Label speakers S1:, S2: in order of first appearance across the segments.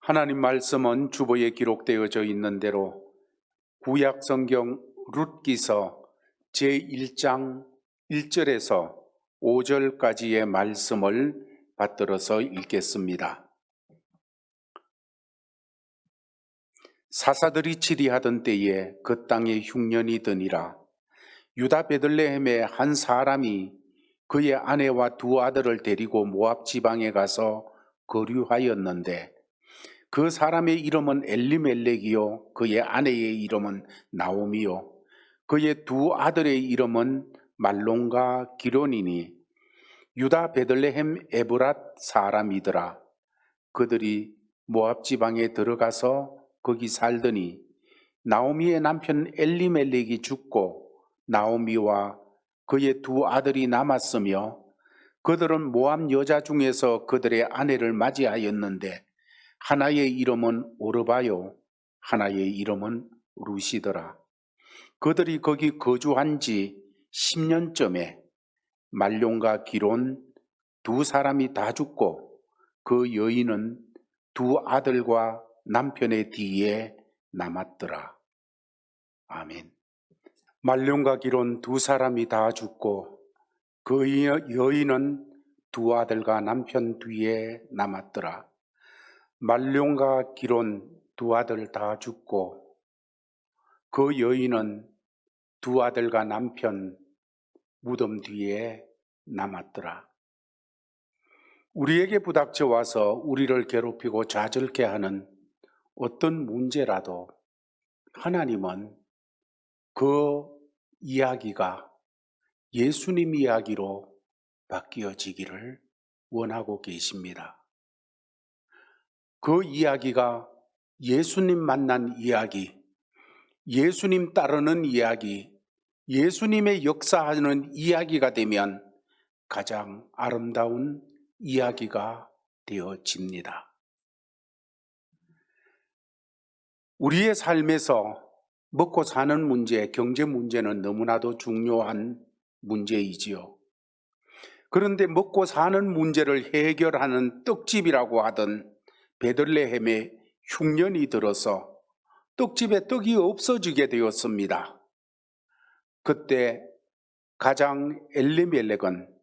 S1: 하나님 말씀은 주보에 기록되어져 있는 대로 구약 성경 룻기서 제1장 1절에서 5절까지의 말씀을 받들어서 읽겠습니다. 사사들이 치리하던 때에 그 땅에 흉년이 드니라. 유다 베들레헴의 한 사람이 그의 아내와 두 아들을 데리고 모압 지방에 가서 거류하였는데 그 사람의 이름은 엘리멜렉이요 그의 아내의 이름은 나오미요 그의 두 아들의 이름은 말론과 기론이니 유다 베들레헴 에브랏 사람이더라. 그들이 모압 지방에 들어가서 거기 살더니 나오미의 남편 엘리멜렉이 죽고 나오미와 그의 두 아들이 남았으며 그들은 모압 여자 중에서 그들의 아내를 맞이하였는데 하나의 이름은 오르바요 하나의 이름은 루시더라. 그들이 거기 거주한 지 10년쯤에 말론과 기론 두 사람이 다 죽고 그 여인은 두 아들과 남편의 뒤에 남았더라. 아멘. 말론과 기론 두 사람이 다 죽고 그 여인은 두 아들과 남편 뒤에 남았더라. 말론과 기론 두 아들 다 죽고 그 여인은 두 아들과 남편 무덤 뒤에 남았더라. 우리에게 부닥쳐 와서 우리를 괴롭히고 좌절케 하는 어떤 문제라도 하나님은 그 이야기가 예수님 이야기로 바뀌어지기를 원하고 계십니다. 그 이야기가 예수님 만난 이야기, 예수님 따르는 이야기, 예수님의 역사하는 이야기가 되면 가장 아름다운 이야기가 되어집니다. 우리의 삶에서 먹고 사는 문제, 경제 문제는 너무나도 중요한 문제이지요. 그런데 먹고 사는 문제를 해결하는 떡집이라고 하던 베들레헴에 흉년이 들어서 떡집에 떡이 없어지게 되었습니다. 그때 가장 엘리멜렉은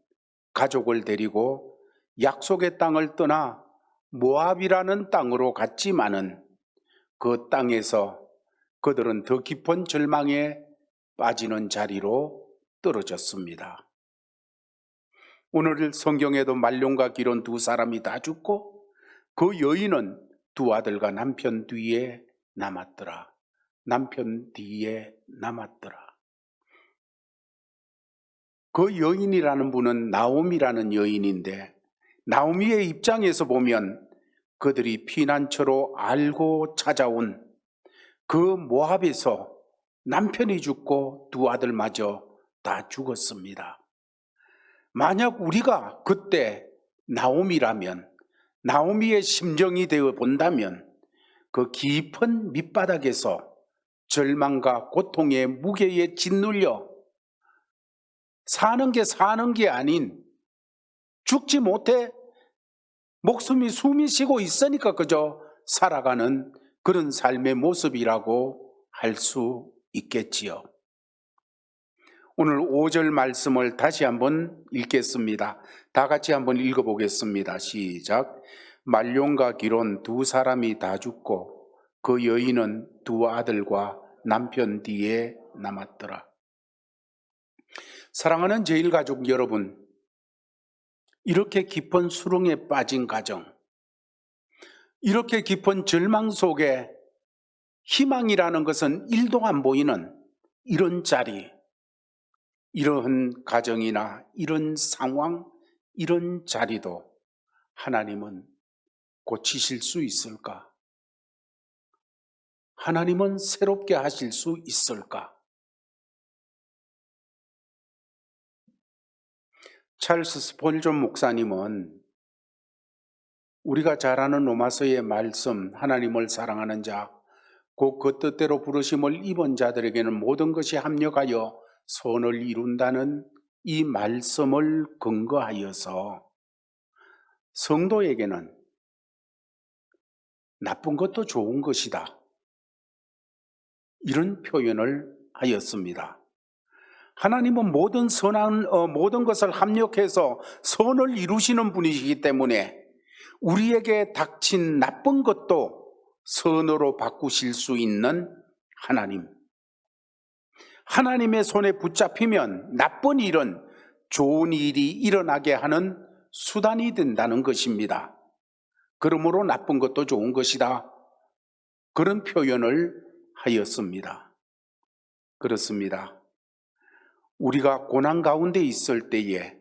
S1: 가족을 데리고 약속의 땅을 떠나 모압이라는 땅으로 갔지만은 그 땅에서 그들은 더 깊은 절망에 빠지는 자리로 떨어졌습니다. 오늘 성경에도 말론과 기론 두 사람이 다 죽고 그 여인은 두 아들과 남편 뒤에 남았더라. 남편 뒤에 남았더라. 그 여인이라는 분은 나오미라는 여인인데 나오미의 입장에서 보면 그들이 피난처로 알고 찾아온 그 모압에서 남편이 죽고 두 아들마저 다 죽었습니다. 만약 우리가 그때 나오미라면 나오미의 심정이 되어 본다면 그 깊은 밑바닥에서 절망과 고통의 무게에 짓눌려 사는 게 아닌 죽지 못해 목숨이 숨이 쉬고 있으니까 그저 살아가는 그런 삶의 모습이라고 할 수 있겠지요. 오늘 5절 말씀을 다시 한번 읽겠습니다. 다 같이 한번 읽어보겠습니다. 시작. 말론과 기론 두 사람이 다 죽고 그 여인은 두 아들과 남편 뒤에 남았더라. 사랑하는 제일가족 여러분, 이렇게 깊은 수렁에 빠진 가정, 이렇게 깊은 절망 속에 희망이라는 것은 1도 안 보이는 이런 자리, 이런 가정이나 이런 상황, 이런 자리도 하나님은 고치실 수 있을까? 하나님은 새롭게 하실 수 있을까? 찰스 스폴전 목사님은 우리가 잘 아는 로마서의 말씀, 하나님을 사랑하는 자, 곧 그 뜻대로 부르심을 입은 자들에게는 모든 것이 합력하여 선을 이룬다는 이 말씀을 근거하여서 성도에게는 나쁜 것도 좋은 것이다. 이런 표현을 하였습니다. 하나님은 모든 것을 합력해서 선을 이루시는 분이시기 때문에 우리에게 닥친 나쁜 것도 선으로 바꾸실 수 있는 하나님. 하나님의 손에 붙잡히면 나쁜 일은 좋은 일이 일어나게 하는 수단이 된다는 것입니다. 그러므로 나쁜 것도 좋은 것이다. 그런 표현을 하였습니다. 그렇습니다. 우리가 고난 가운데 있을 때에,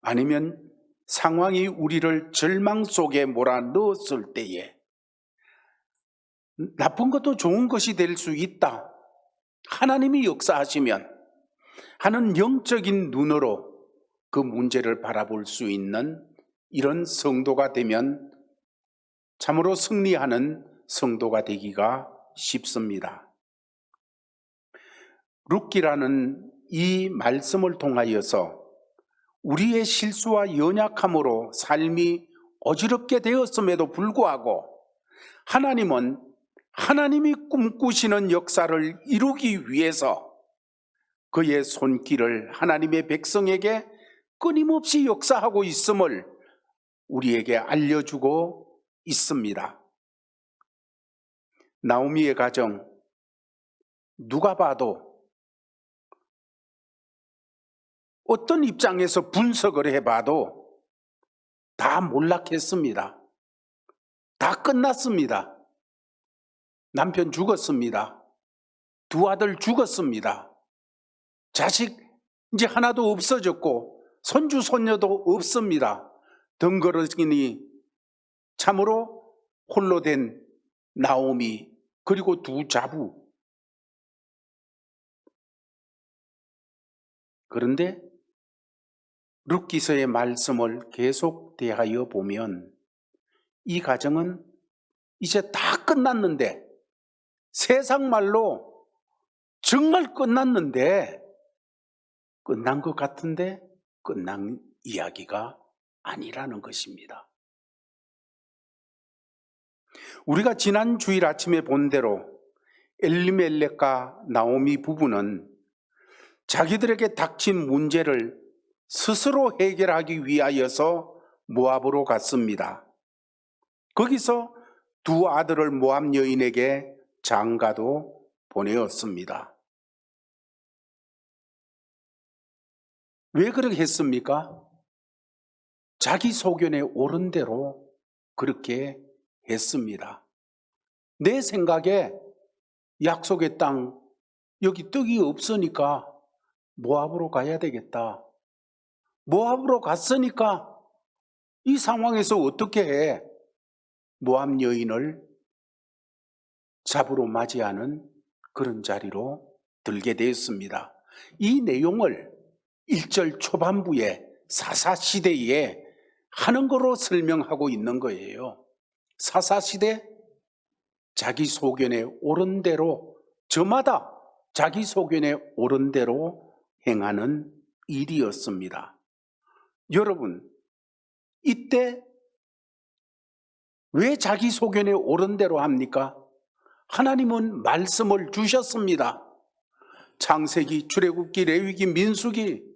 S1: 아니면 상황이 우리를 절망 속에 몰아넣었을 때에 나쁜 것도 좋은 것이 될 수 있다. 하나님이 역사하시면 하는 영적인 눈으로 그 문제를 바라볼 수 있는 이런 성도가 되면 참으로 승리하는 성도가 되기가 쉽습니다. 룻기라는 이 말씀을 통하여서 우리의 실수와 연약함으로 삶이 어지럽게 되었음에도 불구하고 하나님은 하나님이 꿈꾸시는 역사를 이루기 위해서 그의 손길을 하나님의 백성에게 끊임없이 역사하고 있음을 우리에게 알려주고 있습니다. 나오미의 가정, 누가 봐도 어떤 입장에서 분석을 해봐도 다 몰락했습니다. 다 끝났습니다. 남편 죽었습니다. 두 아들 죽었습니다. 자식 이제 하나도 없어졌고 손주 손녀도 없습니다. 덩그러니 참으로 홀로 된 나오미, 그리고 두 자부. 그런데 룻기서의 말씀을 계속 대하여 보면 이 가정은 이제 다 끝났는데, 세상 말로 정말 끝났는데, 끝난 것 같은데 끝난 이야기가 아니라는 것입니다. 우리가 지난 주일 아침에 본 대로 엘리멜렉과 나오미 부부는 자기들에게 닥친 문제를 스스로 해결하기 위하여서 모압으로 갔습니다. 거기서 두 아들을 모압 여인에게 장가도 보내었습니다. 왜 그렇게 했습니까? 자기 소견에 옳은 대로 그렇게 했습니다. 내 생각에 약속의 땅, 여기 떡이 없으니까 모압으로 가야 되겠다. 모압으로 갔으니까 이 상황에서 어떻게 해? 모압 여인을 잡으러 맞이하는 그런 자리로 들게 되었습니다. 이 내용을 1절 초반부에 사사시대에 하는 거로 설명하고 있는 거예요. 사사시대, 자기 소견에 옳은 대로, 저마다 자기 소견에 옳은 대로 행하는 일이었습니다. 여러분, 이때 왜 자기 소견에 옳은 대로 합니까? 하나님은 말씀을 주셨습니다. 창세기, 출애굽기, 레위기, 민수기,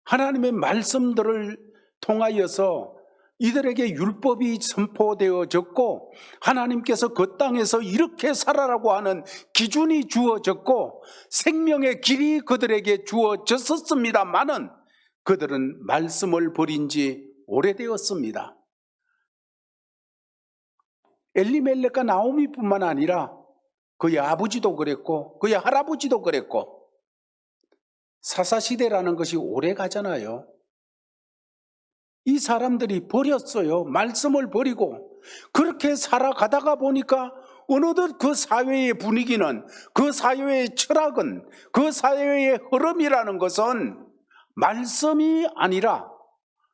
S1: 하나님의 말씀들을 통하여서 이들에게 율법이 선포되어졌고, 하나님께서 그 땅에서 이렇게 살아라고 하는 기준이 주어졌고, 생명의 길이 그들에게 주어졌었습니다마는 그들은 말씀을 버린 지 오래되었습니다. 엘리멜렉과 나오미뿐만 아니라 그의 아버지도 그랬고 그의 할아버지도 그랬고, 사사시대라는 것이 오래 가잖아요. 이 사람들이 버렸어요. 말씀을 버리고 그렇게 살아가다가 보니까 어느덧 그 사회의 분위기는, 그 사회의 철학은, 그 사회의 흐름이라는 것은 말씀이 아니라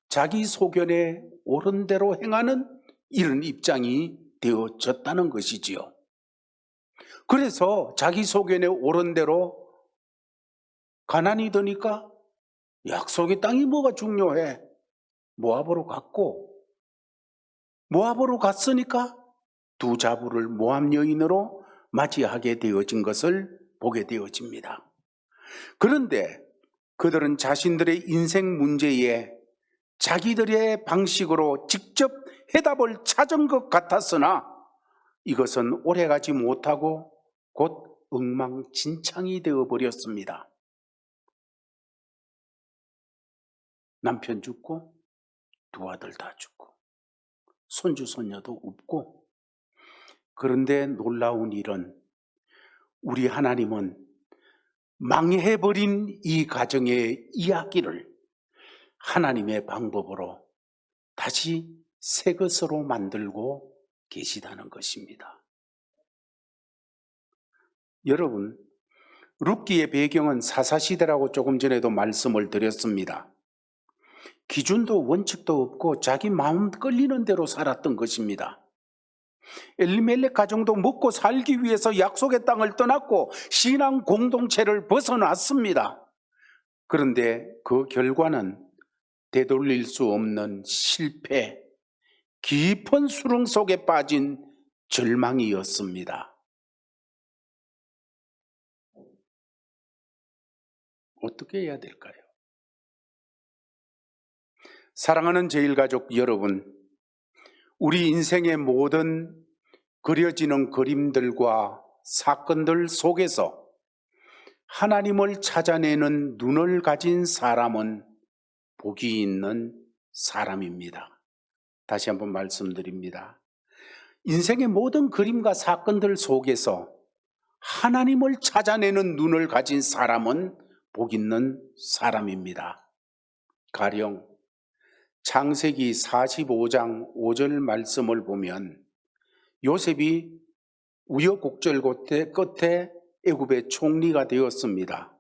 S1: 자기 소견에 옳은 대로 행하는 이런 입장이 되어졌다는 것이지요. 그래서 자기 소견에 옳은 대로 가난이 드니까 약속의 땅이 뭐가 중요해? 모압으로 갔고, 모압으로 갔으니까 두 자부를 모함 여인으로 맞이하게 되어진 것을 보게 되어집니다. 그런데 그들은 자신들의 인생 문제에 자기들의 방식으로 직접 해답을 찾은 것 같았으나 이것은 오래가지 못하고 곧 엉망진창이 되어버렸습니다. 남편 죽고 두 아들 다 죽고 손주 손녀도 없고, 그런데 놀라운 일은 우리 하나님은 망해버린 이 가정의 이야기를 하나님의 방법으로 다시 새 것으로 만들고 계시다는 것입니다. 여러분, 룻기의 배경은 사사시대라고 조금 전에도 말씀을 드렸습니다. 기준도 원칙도 없고 자기 마음 끌리는 대로 살았던 것입니다. 엘리멜렉 가정도 먹고 살기 위해서 약속의 땅을 떠났고 신앙 공동체를 벗어났습니다. 그런데 그 결과는 되돌릴 수 없는 실패, 깊은 수렁 속에 빠진 절망이었습니다. 어떻게 해야 될까요? 사랑하는 제일가족 여러분, 우리 인생의 모든 그려지는 그림들과 사건들 속에서 하나님을 찾아내는 눈을 가진 사람은 복이 있는 사람입니다. 다시 한번 말씀드립니다. 인생의 모든 그림과 사건들 속에서 하나님을 찾아내는 눈을 가진 사람은 복 있는 사람입니다. 가령 창세기 45장 5절 말씀을 보면 요셉이 우여곡절 끝에 애굽의 총리가 되었습니다.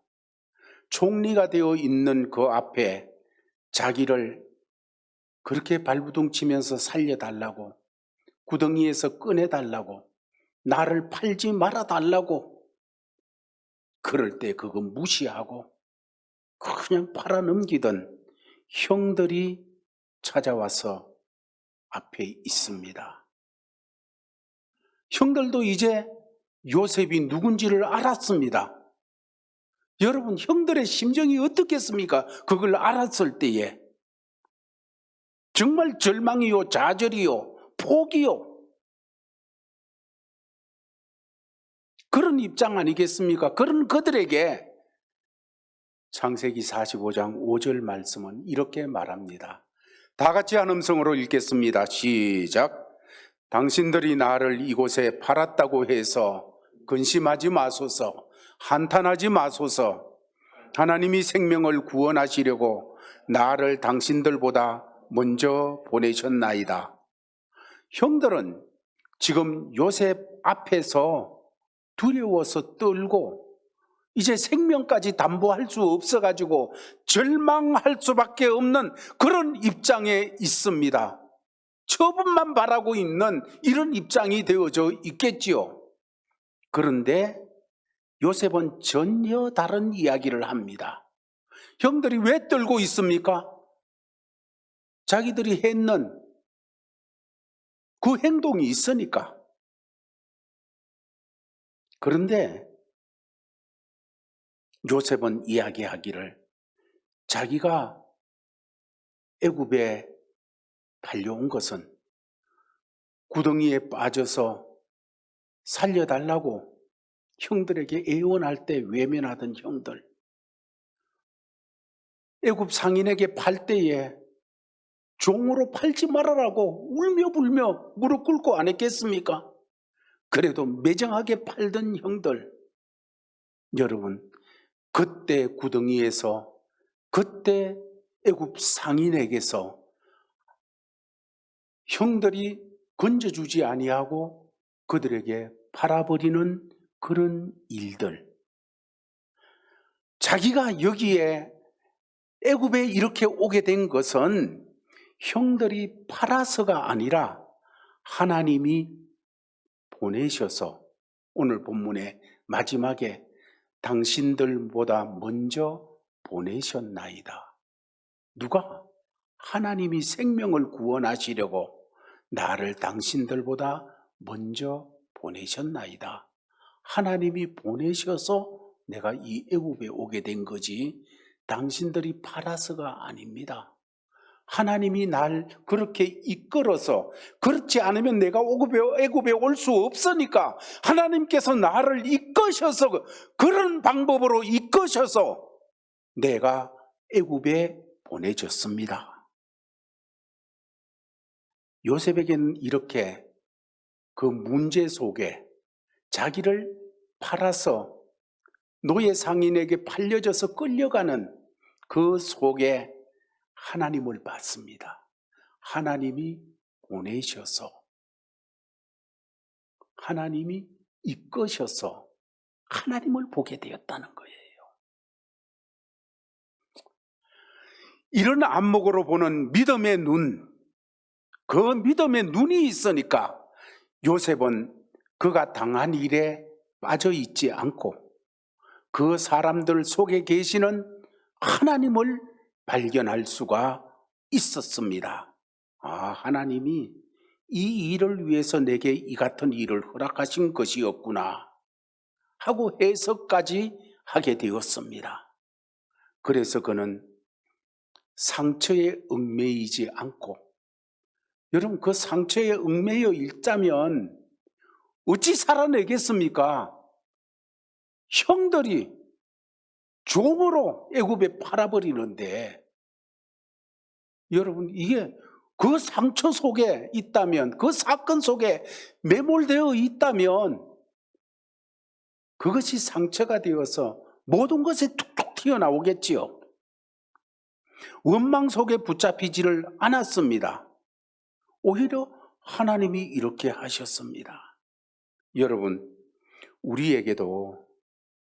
S1: 총리가 되어 있는 그 앞에 자기를 그렇게 발부둥치면서 살려달라고, 구덩이에서 꺼내달라고, 나를 팔지 말아달라고, 그럴 때 그거 무시하고 그냥 팔아넘기던 형들이 찾아와서 앞에 있습니다. 형들도 이제 요셉이 누군지를 알았습니다. 여러분, 형들의 심정이 어떻겠습니까? 그걸 알았을 때에 정말 절망이요, 좌절이요, 포기요, 그런 입장 아니겠습니까? 그런 그들에게 창세기 45장 5절 말씀은 이렇게 말합니다. 다 같이 한 음성으로 읽겠습니다. 시작. 당신들이 나를 이곳에 팔았다고 해서 근심하지 마소서, 한탄하지 마소서. 하나님이 생명을 구원하시려고 나를 당신들보다 먼저 보내셨나이다. 형들은 지금 요셉 앞에서 두려워서 떨고 이제 생명까지 담보할 수 없어가지고 절망할 수밖에 없는 그런 입장에 있습니다. 처분만 바라고 있는 이런 입장이 되어져 있겠지요. 그런데 요셉은 전혀 다른 이야기를 합니다. 형들이 왜 떨고 있습니까? 자기들이 했는 그 행동이 있으니까. 그런데 요셉은 이야기하기를 자기가 애굽에 달려온 것은 구덩이에 빠져서 살려달라고 형들에게 애원할 때 외면하던 형들, 애굽 상인에게 팔 때에 종으로 팔지 말아라고 울며 불며 무릎 꿇고 안 했겠습니까? 그래도 매정하게 팔던 형들, 여러분, 그때 구덩이에서, 그때 애굽 상인에게서 형들이 건져주지 아니하고 그들에게 팔아버리는 그런 일들, 자기가 여기에 애굽에 이렇게 오게 된 것은 형들이 팔아서가 아니라 하나님이 보내셔서, 오늘 본문의 마지막에 당신들보다 먼저 보내셨나이다. 누가? 하나님이 생명을 구원하시려고 나를 당신들보다 먼저 보내셨나이다. 하나님이 보내셔서 내가 이 애굽에 오게 된 거지 당신들이 팔아서가 아닙니다. 하나님이 날 그렇게 이끌어서, 그렇지 않으면 내가 애굽에 올 수 없으니까 하나님께서 나를 이끄셔서, 그런 방법으로 이끄셔서 내가 애굽에 보내졌습니다. 요셉에게는 이렇게 그 문제 속에 자기를 팔아서 노예 상인에게 팔려져서 끌려가는 그 속에 하나님을 봤습니다. 하나님이 보내셔서, 하나님이 이끄셔서 하나님을 보게 되었다는 거예요. 이런 안목으로 보는 믿음의 눈, 그 믿음의 눈이 있으니까 요셉은 그가 당한 일에 빠져 있지 않고 그 사람들 속에 계시는 하나님을 발견할 수가 있었습니다. 하나님이 이 일을 위해서 내게 이 같은 일을 허락하신 것이었구나 하고 해석까지 하게 되었습니다. 그래서 그는 상처에 얽매이지 않고, 여러분 그 상처에 얽매여 있자면 어찌 살아내겠습니까? 형들이 종으로 애굽에 팔아버리는데, 여러분 이게 그 상처 속에 있다면, 그 사건 속에 매몰되어 있다면 그것이 상처가 되어서 모든 것이 툭툭 튀어나오겠지요. 원망 속에 붙잡히지를 않았습니다. 오히려 하나님이 이렇게 하셨습니다. 여러분, 우리에게도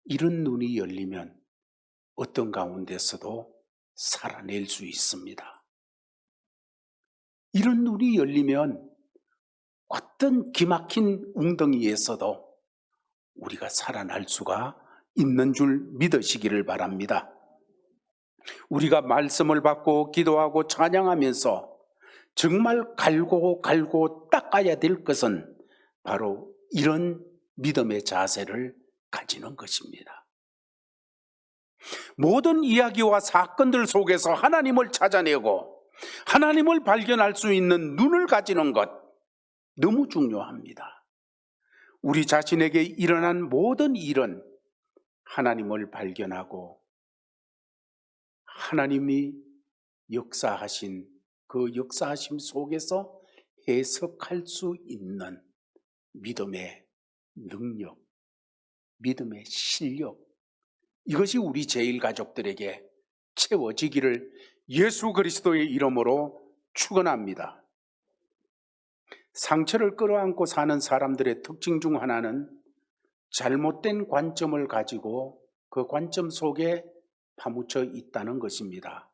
S1: 이런 눈이 열리면 어떤 가운데서도 살아낼 수 있습니다. 이런 눈이 열리면 어떤 기막힌 웅덩이에서도 우리가 살아날 수가 있는 줄 믿으시기를 바랍니다. 우리가 말씀을 받고 기도하고 찬양하면서 정말 갈고 닦아야 될 것은 바로 이런 믿음의 자세를 가지는 것입니다. 모든 이야기와 사건들 속에서 하나님을 찾아내고 하나님을 발견할 수 있는 눈을 가지는 것, 너무 중요합니다. 우리 자신에게 일어난 모든 일은 하나님을 발견하고 하나님이 역사하신 그 역사하심 속에서 해석할 수 있는 믿음의 능력, 믿음의 실력, 이것이 우리 제일가족들에게 채워지기를 예수 그리스도의 이름으로 축원합니다. 상처를 끌어안고 사는 사람들의 특징 중 하나는 잘못된 관점을 가지고 그 관점 속에 파묻혀 있다는 것입니다.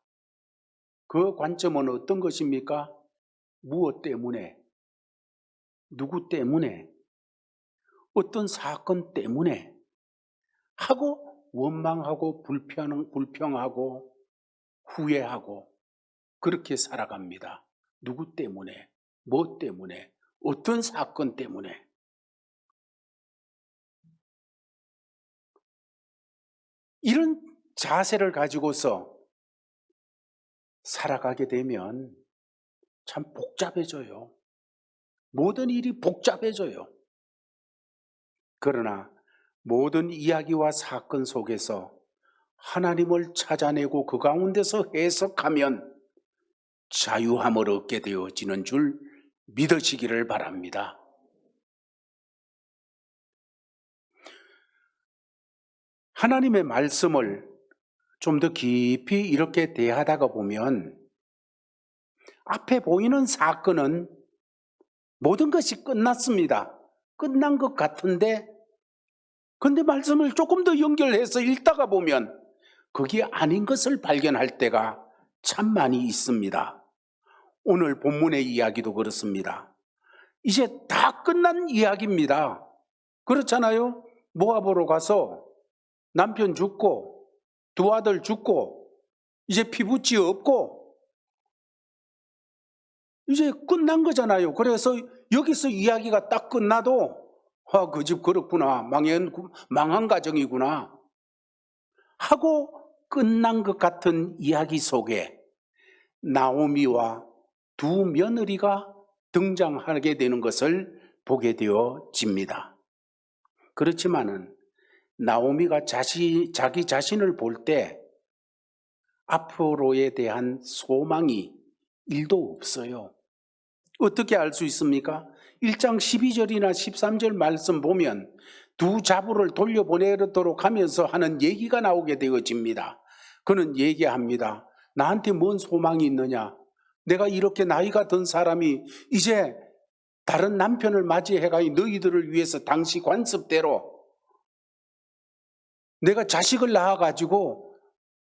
S1: 그 관점은 어떤 것입니까? 무엇 때문에, 누구 때문에, 어떤 사건 때문에 하고 원망하고 불평하고 후회하고 그렇게 살아갑니다. 누구 때문에, 뭐 때문에, 어떤 사건 때문에. 이런 자세를 가지고서 살아가게 되면 참 복잡해져요. 모든 일이 복잡해져요. 그러나 모든 이야기와 사건 속에서 하나님을 찾아내고 그 가운데서 해석하면 자유함을 얻게 되어지는 줄 믿으시기를 바랍니다. 하나님의 말씀을 좀 더 깊이 이렇게 대하다가 보면 앞에 보이는 사건은 모든 것이 끝났습니다. 끝난 것 같은데, 근데 말씀을 조금 더 연결해서 읽다가 보면 그게 아닌 것을 발견할 때가 참 많이 있습니다. 오늘 본문의 이야기도 그렇습니다. 이제 다 끝난 이야기입니다. 그렇잖아요? 모압으로 가서 남편 죽고 두 아들 죽고 이제 피부치 없고 이제 끝난 거잖아요. 그래서 여기서 이야기가 딱 끝나도 그 집 그렇구나, 망한 가정이구나 하고 끝난 것 같은 이야기 속에 나오미와 두 며느리가 등장하게 되는 것을 보게 되어집니다. 그렇지만은 나오미가 자기 자신을 볼 때 앞으로에 대한 소망이 1도 없어요. 어떻게 알 수 있습니까? 1장 12절이나 13절 말씀 보면 두 자부를 돌려보내도록 하면서 하는 얘기가 나오게 되어집니다. 그는 얘기합니다. 나한테 뭔 소망이 있느냐? 내가 이렇게 나이가 든 사람이 이제 다른 남편을 맞이해가 너희들을 위해서 당시 관습대로 내가 자식을 낳아가지고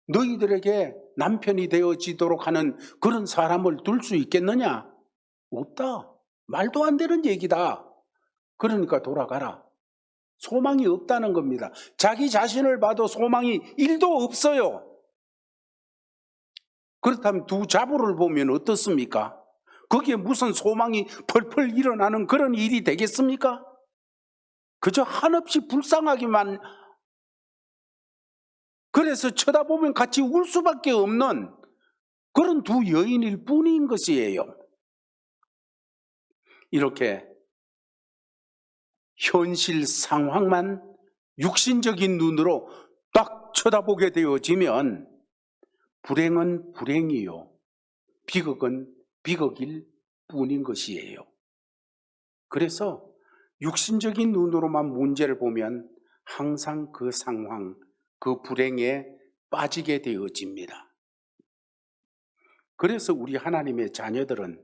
S1: 너희들에게 남편이 되어지도록 하는 그런 사람을 둘 수 있겠느냐? 없다. 말도 안 되는 얘기다. 그러니까 돌아가라. 소망이 없다는 겁니다. 자기 자신을 봐도 소망이 1도 없어요. 그렇다면 두 자부를 보면 어떻습니까? 거기에 무슨 소망이 펄펄 일어나는 그런 일이 되겠습니까? 그저 한없이 불쌍하기만, 그래서 쳐다보면 같이 울 수밖에 없는 그런 두 여인일 뿐인 것이에요. 이렇게 현실 상황만 육신적인 눈으로 딱 쳐다보게 되어지면 불행은 불행이요, 비극은 비극일 뿐인 것이에요. 그래서 육신적인 눈으로만 문제를 보면 항상 그 상황, 그 불행에 빠지게 되어집니다. 그래서 우리 하나님의 자녀들은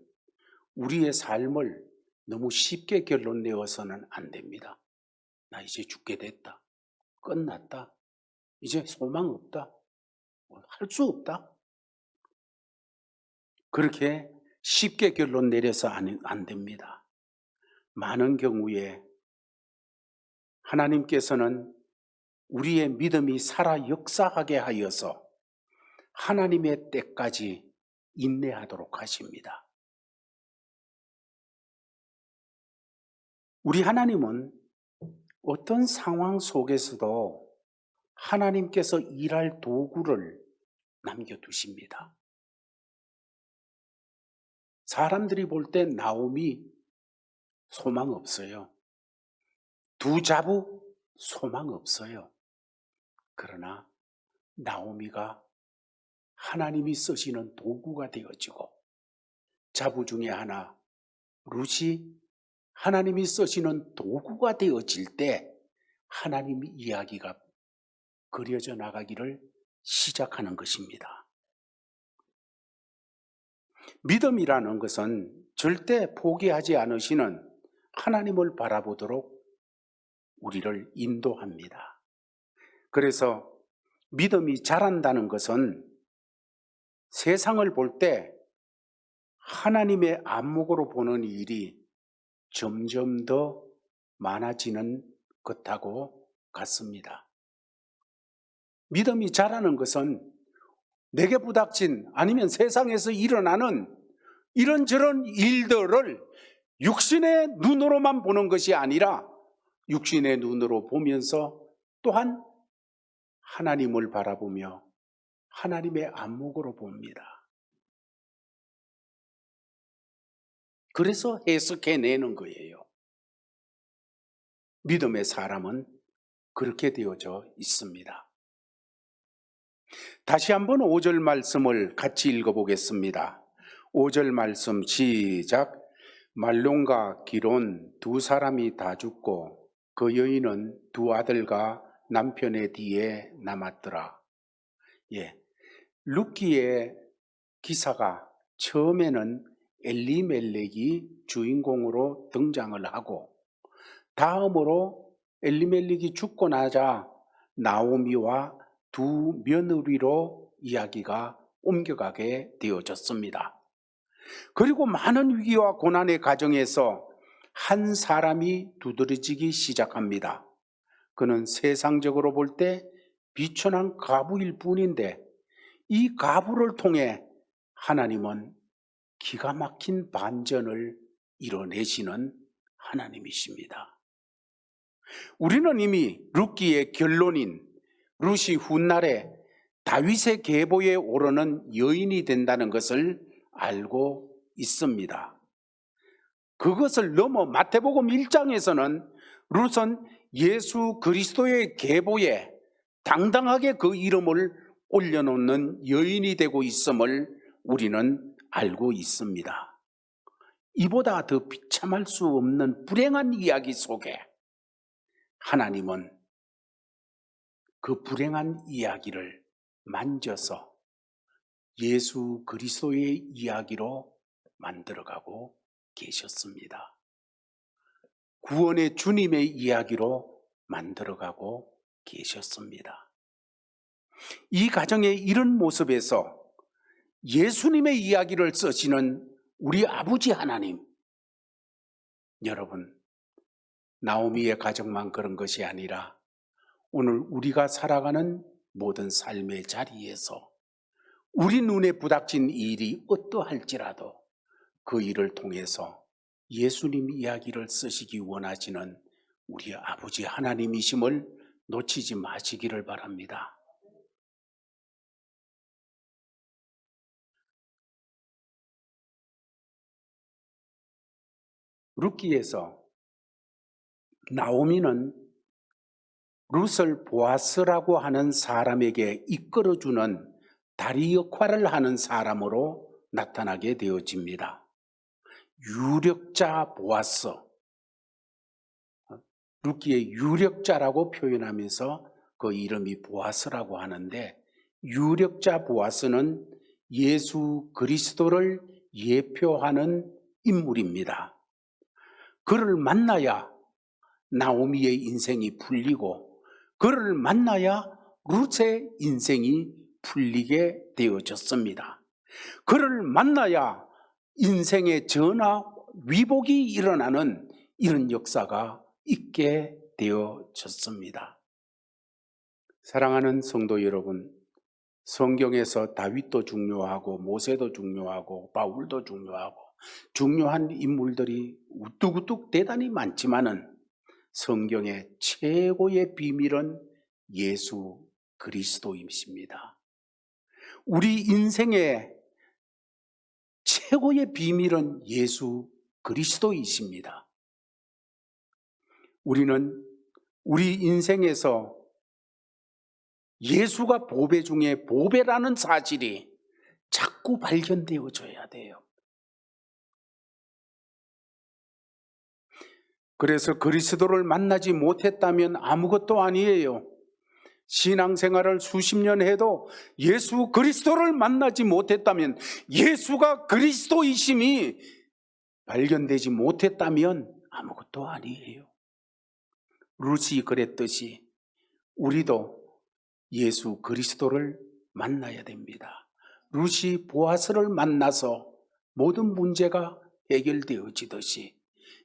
S1: 우리의 삶을 너무 쉽게 결론 내어서는 안 됩니다. 나 이제 죽게 됐다. 끝났다. 이제 소망 없다. 할 수 없다. 그렇게 쉽게 결론 내려서 안 됩니다. 많은 경우에 하나님께서는 우리의 믿음이 살아 역사하게 하여서 하나님의 때까지 인내하도록 하십니다. 우리 하나님은 어떤 상황 속에서도 하나님께서 일할 도구를 남겨두십니다. 사람들이 볼 때 나오미 소망 없어요. 두 자부 소망 없어요. 그러나 나오미가 하나님이 쓰시는 도구가 되어지고, 자부 중에 하나 룻이 하나님이 쓰시는 도구가 되어질 때 하나님의 이야기가 그려져 나가기를 시작하는 것입니다. 믿음이라는 것은 절대 포기하지 않으시는 하나님을 바라보도록 우리를 인도합니다. 그래서 믿음이 자란다는 것은 세상을 볼 때 하나님의 안목으로 보는 일이 점점 더 많아지는 것하고 같습니다. 믿음이 자라는 것은 내게 부닥친, 아니면 세상에서 일어나는 이런저런 일들을 육신의 눈으로만 보는 것이 아니라 육신의 눈으로 보면서 또한 하나님을 바라보며 하나님의 안목으로 봅니다. 그래서 해석해내는 거예요. 믿음의 사람은 그렇게 되어져 있습니다. 다시 한번 5절 말씀을 같이 읽어보겠습니다. 5절 말씀 시작. 말론과 기론 두 사람이 다 죽고 그 여인은 두 아들과 남편의 뒤에 남았더라. 룻기의 기사가 처음에는 엘리멜렉이 주인공으로 등장을 하고, 다음으로 엘리멜렉이 죽고 나자 나오미와 두 며느리로 이야기가 옮겨가게 되어졌습니다. 그리고 많은 위기와 고난의 과정에서 한 사람이 두드러지기 시작합니다. 그는 세상적으로 볼 때 비천한 과부일 뿐인데, 이 과부를 통해 하나님은 기가 막힌 반전을 이뤄내시는 하나님이십니다. 우리는 이미 룻기의 결론인 룻이 훗날에 다윗의 계보에 오르는 여인이 된다는 것을 알고 있습니다. 그것을 넘어 마태복음 1장에서는 룻은 예수 그리스도의 계보에 당당하게 그 이름을 올려놓는 여인이 되고 있음을 우리는 알고 있습니다. 이보다 더 비참할 수 없는 불행한 이야기 속에 하나님은 그 불행한 이야기를 만져서 예수 그리스도의 이야기로 만들어가고 계셨습니다. 구원의 주님의 이야기로 만들어가고 계셨습니다. 이 가정의 이런 모습에서 예수님의 이야기를 쓰시는 우리 아버지 하나님, 여러분, 나오미의 가정만 그런 것이 아니라 오늘 우리가 살아가는 모든 삶의 자리에서 우리 눈에 부닥친 일이 어떠할지라도 그 일을 통해서 예수님 이야기를 쓰시기 원하시는 우리 아버지 하나님이심을 놓치지 마시기를 바랍니다. 룻기에서 나오미는 룻을 보아스라고 하는 사람에게 이끌어주는 다리 역할을 하는 사람으로 나타나게 되어집니다. 유력자 보아스, 룻기의 유력자라고 표현하면서 그 이름이 보아스라고 하는데, 유력자 보아스는 예수 그리스도를 예표하는 인물입니다. 그를 만나야 나오미의 인생이 풀리고 그를 만나야 룻의 인생이 풀리게 되어졌습니다. 그를 만나야 인생의 전화 위복이 일어나는 이런 역사가 있게 되어졌습니다. 사랑하는 성도 여러분, 성경에서 다윗도 중요하고 모세도 중요하고 바울도 중요하고 중요한 인물들이 우뚝우뚝 대단히 많지만은 성경의 최고의 비밀은 예수 그리스도이십니다. 우리 인생의 최고의 비밀은 예수 그리스도이십니다. 우리는 우리 인생에서 예수가 보배 중에 보배라는 사실이 자꾸 발견되어져야 돼요. 그래서 그리스도를 만나지 못했다면 아무것도 아니에요. 신앙생활을 수십 년 해도 예수 그리스도를 만나지 못했다면, 예수가 그리스도이심이 발견되지 못했다면 아무것도 아니에요. 룻이 그랬듯이 우리도 예수 그리스도를 만나야 됩니다. 룻이 보아스를 만나서 모든 문제가 해결되어지듯이,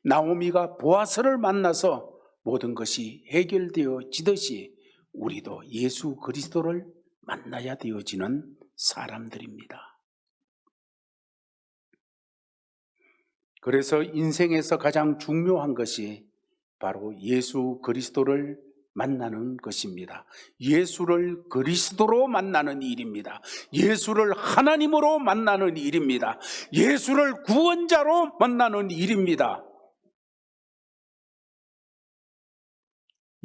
S1: 나오미가 보아스를 만나서 모든 것이 해결되어지듯이 우리도 예수 그리스도를 만나야 되어지는 사람들입니다. 그래서 인생에서 가장 중요한 것이 바로 예수 그리스도를 만나는 것입니다. 예수를 그리스도로 만나는 일입니다. 예수를 하나님으로 만나는 일입니다. 예수를 구원자로 만나는 일입니다.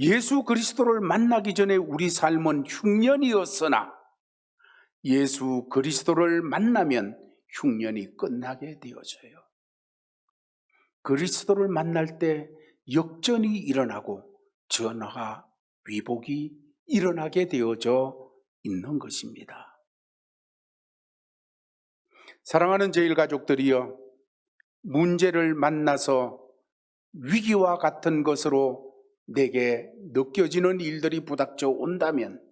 S1: 예수 그리스도를 만나기 전에 우리 삶은 흉년이었으나 예수 그리스도를 만나면 흉년이 끝나게 되어져요. 그리스도를 만날 때 역전이 일어나고 전화 위복이 일어나게 되어져 있는 것입니다. 사랑하는 제일가족들이여, 문제를 만나서 위기와 같은 것으로 내게 느껴지는 일들이 부닥쳐 온다면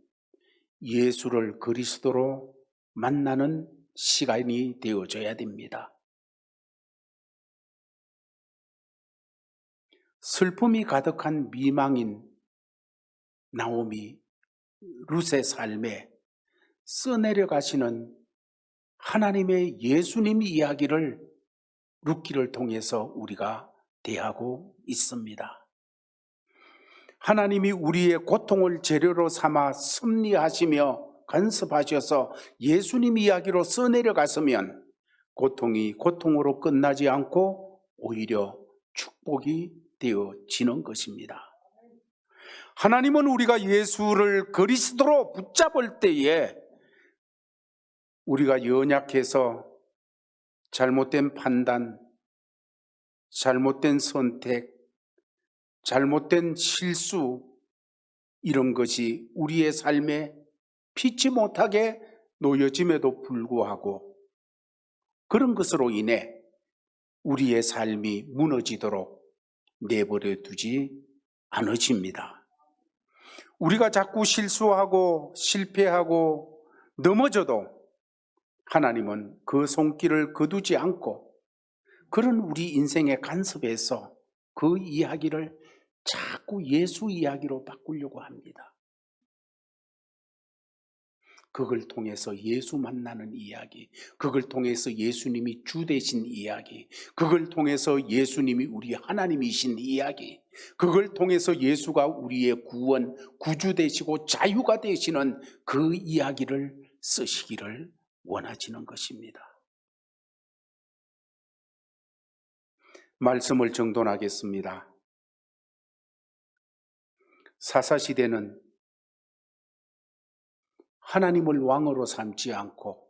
S1: 예수를 그리스도로 만나는 시간이 되어져야 됩니다. 슬픔이 가득한 미망인 나오미, 룻의 삶에 써내려가시는 하나님의 예수님 이야기를 룻기를 통해서 우리가 대하고 있습니다. 하나님이 우리의 고통을 재료로 삼아 섭리하시며 간섭하셔서 예수님 이야기로 써내려갔으면 고통이 고통으로 끝나지 않고 오히려 축복이 되어지는 것입니다. 하나님은 우리가 예수를 그리스도로 붙잡을 때에 우리가 연약해서 잘못된 판단, 잘못된 선택, 잘못된 실수, 이런 것이 우리의 삶에 피치 못하게 놓여짐에도 불구하고 그런 것으로 인해 우리의 삶이 무너지도록 내버려 두지 않으십니다. 우리가 자꾸 실수하고 실패하고 넘어져도 하나님은 그 손길을 거두지 않고 그런 우리 인생의 간섭에서 그 이야기를 자꾸 예수 이야기로 바꾸려고 합니다. 그걸 통해서 예수 만나는 이야기, 그걸 통해서 예수님이 주 되신 이야기, 그걸 통해서 예수님이 우리 하나님이신 이야기, 그걸 통해서 예수가 우리의 구원, 구주 되시고 자유가 되시는 그 이야기를 쓰시기를 원하시는 것입니다. 말씀을 정돈하겠습니다. 사사시대는 하나님을 왕으로 삼지 않고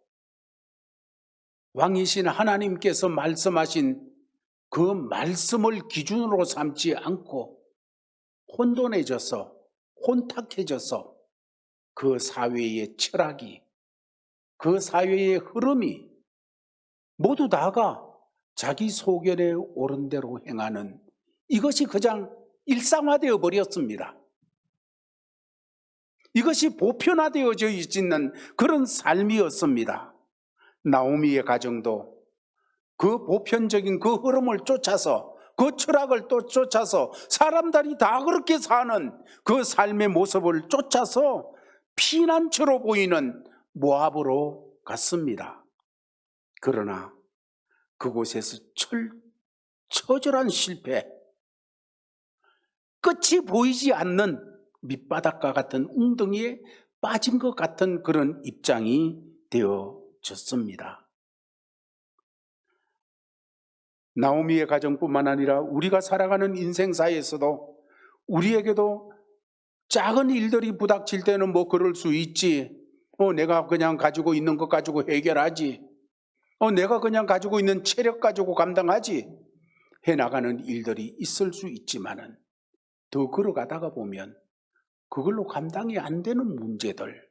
S1: 왕이신 하나님께서 말씀하신 그 말씀을 기준으로 삼지 않고 혼돈해져서 혼탁해져서 그 사회의 철학이, 그 사회의 흐름이 모두 다가 자기 소견에 옳은 대로 행하는, 이것이 그냥 일상화되어 버렸습니다. 이것이 보편화되어져 있는 그런 삶이었습니다. 나오미의 가정도 그 보편적인 그 흐름을 쫓아서, 그 철학을 또 쫓아서 사람들이 다 그렇게 사는 그 삶의 모습을 쫓아서 피난처로 보이는 모압으로 갔습니다. 그러나 그곳에서 처절한 실패, 끝이 보이지 않는 밑바닥과 같은 웅덩이에 빠진 것 같은 그런 입장이 되어졌습니다. 나오미의 가정뿐만 아니라 우리가 살아가는 인생사에서도 우리에게도 작은 일들이 부닥칠 때는 뭐 그럴 수 있지. 내가 그냥 가지고 있는 것 가지고 해결하지. 내가 그냥 가지고 있는 체력 가지고 감당하지. 해나가는 일들이 있을 수 있지만은 더 걸어가다가 보면 그걸로 감당이 안 되는 문제들,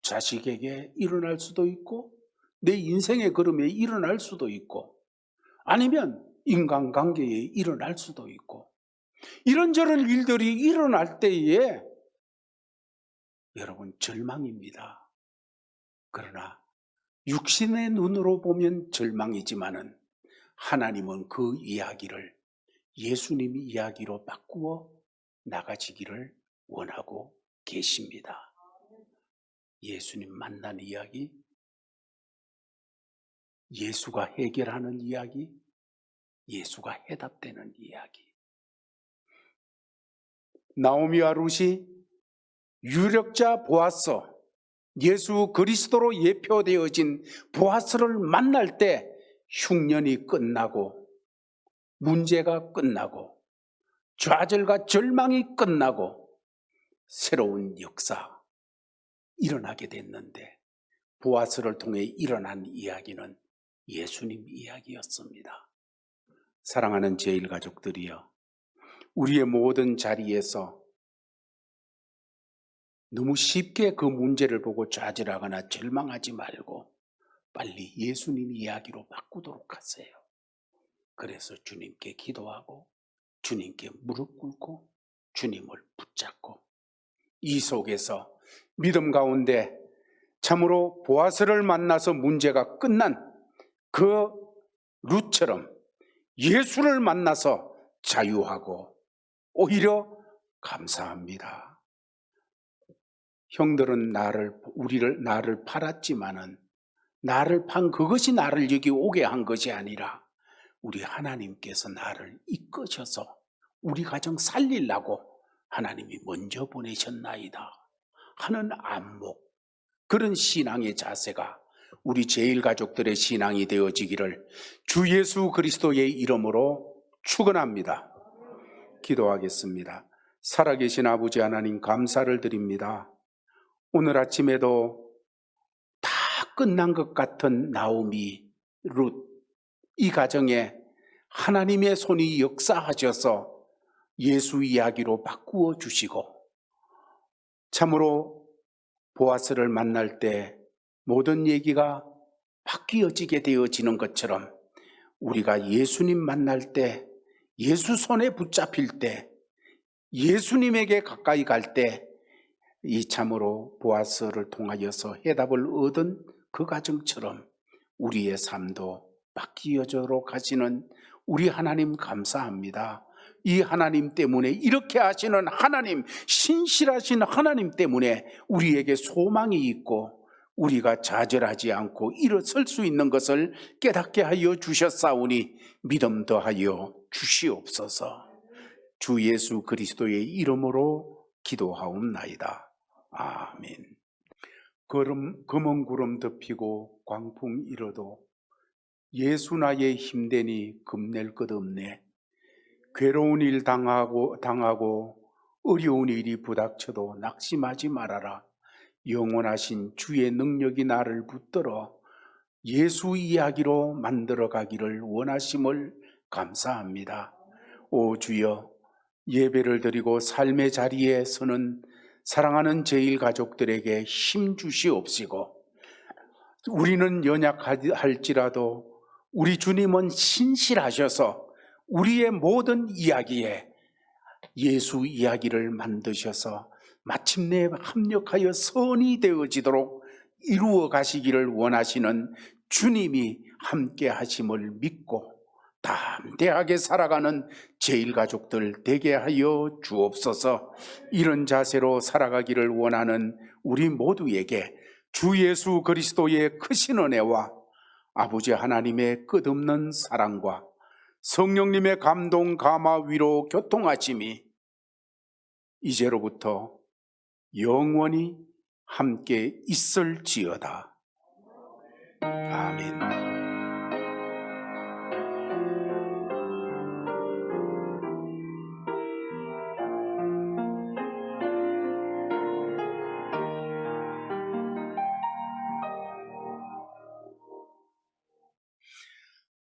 S1: 자식에게 일어날 수도 있고 내 인생의 걸음에 일어날 수도 있고 아니면 인간관계에 일어날 수도 있고, 이런저런 일들이 일어날 때에 여러분 절망입니다. 그러나 육신의 눈으로 보면 절망이지만은 하나님은 그 이야기를 예수님의 이야기로 바꾸어 나가지기를 원하고 계십니다. 예수님 만난 이야기, 예수가 해결하는 이야기, 예수가 해답되는 이야기. 나오미와 룻이 유력자 보아스, 예수 그리스도로 예표되어진 보아스를 만날 때 흉년이 끝나고 문제가 끝나고 좌절과 절망이 끝나고 새로운 역사 일어나게 됐는데, 보아스를 통해 일어난 이야기는 예수님 이야기였습니다. 사랑하는 제1가족들이여, 우리의 모든 자리에서 너무 쉽게 그 문제를 보고 좌절하거나 절망하지 말고 빨리 예수님 이야기로 바꾸도록 하세요. 그래서 주님께 기도하고 주님께 무릎 꿇고 주님을 붙잡고 이 속에서 믿음 가운데 참으로 보아스를 만나서 문제가 끝난 그 룻처럼 예수를 만나서 자유하고 오히려 감사합니다. 형들은 나를 팔았지만은 나를 판 그것이 나를 여기 오게 한 것이 아니라 우리 하나님께서 나를 이끄셔서 우리 가정 살리려고 하나님이 먼저 보내셨나이다 하는 안목, 그런 신앙의 자세가 우리 제일가족들의 신앙이 되어지기를 주 예수 그리스도의 이름으로 축원합니다. 기도하겠습니다. 살아계신 아버지 하나님, 감사를 드립니다. 오늘 아침에도 다 끝난 것 같은 나오미, 룻, 이 가정에 하나님의 손이 역사하셔서 예수 이야기로 바꾸어 주시고, 참으로 보아스를 만날 때 모든 얘기가 바뀌어지게 되어지는 것처럼 우리가 예수님 만날 때, 예수 손에 붙잡힐 때, 예수님에게 가까이 갈 때 이 참으로 보아스를 통하여서 해답을 얻은 그 가정처럼 우리의 삶도 바뀌어져로 가시는 우리 하나님 감사합니다. 이 하나님 때문에, 이렇게 하시는 하나님, 신실하신 하나님 때문에 우리에게 소망이 있고 우리가 좌절하지 않고 일어설 수 있는 것을 깨닫게 하여 주셨사오니 믿음 더하여 주시옵소서. 주 예수 그리스도의 이름으로 기도하옵나이다. 아멘. 검은 구름 덮이고 광풍 일어도 예수 나의 힘되니 겁낼 것 없네. 괴로운 일 당하고 어려운 일이 부닥쳐도 낙심하지 말아라. 영원하신 주의 능력이 나를 붙들어 예수 이야기로 만들어 가기를 원하심을 감사합니다. 오 주여, 예배를 드리고 삶의 자리에 서는 사랑하는 제일가족들에게 힘 주시옵시고, 우리는 연약할지라도 우리 주님은 신실하셔서 우리의 모든 이야기에 예수 이야기를 만드셔서 마침내 합력하여 선이 되어지도록 이루어 가시기를 원하시는 주님이 함께 하심을 믿고 담대하게 살아가는 제일가족들 되게 하여 주옵소서. 이런 자세로 살아가기를 원하는 우리 모두에게 주 예수 그리스도의 크신 은혜와 아버지 하나님의 끝없는 사랑과 성령님의 감동, 감화, 위로, 교통하심이 이제로부터 영원히 함께 있을지어다. 아멘.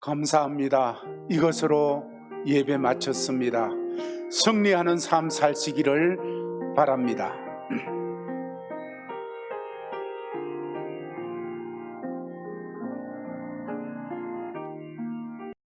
S1: 감사합니다. 이것으로 예배 마쳤습니다. 승리하는 삶 사시기를 바랍니다.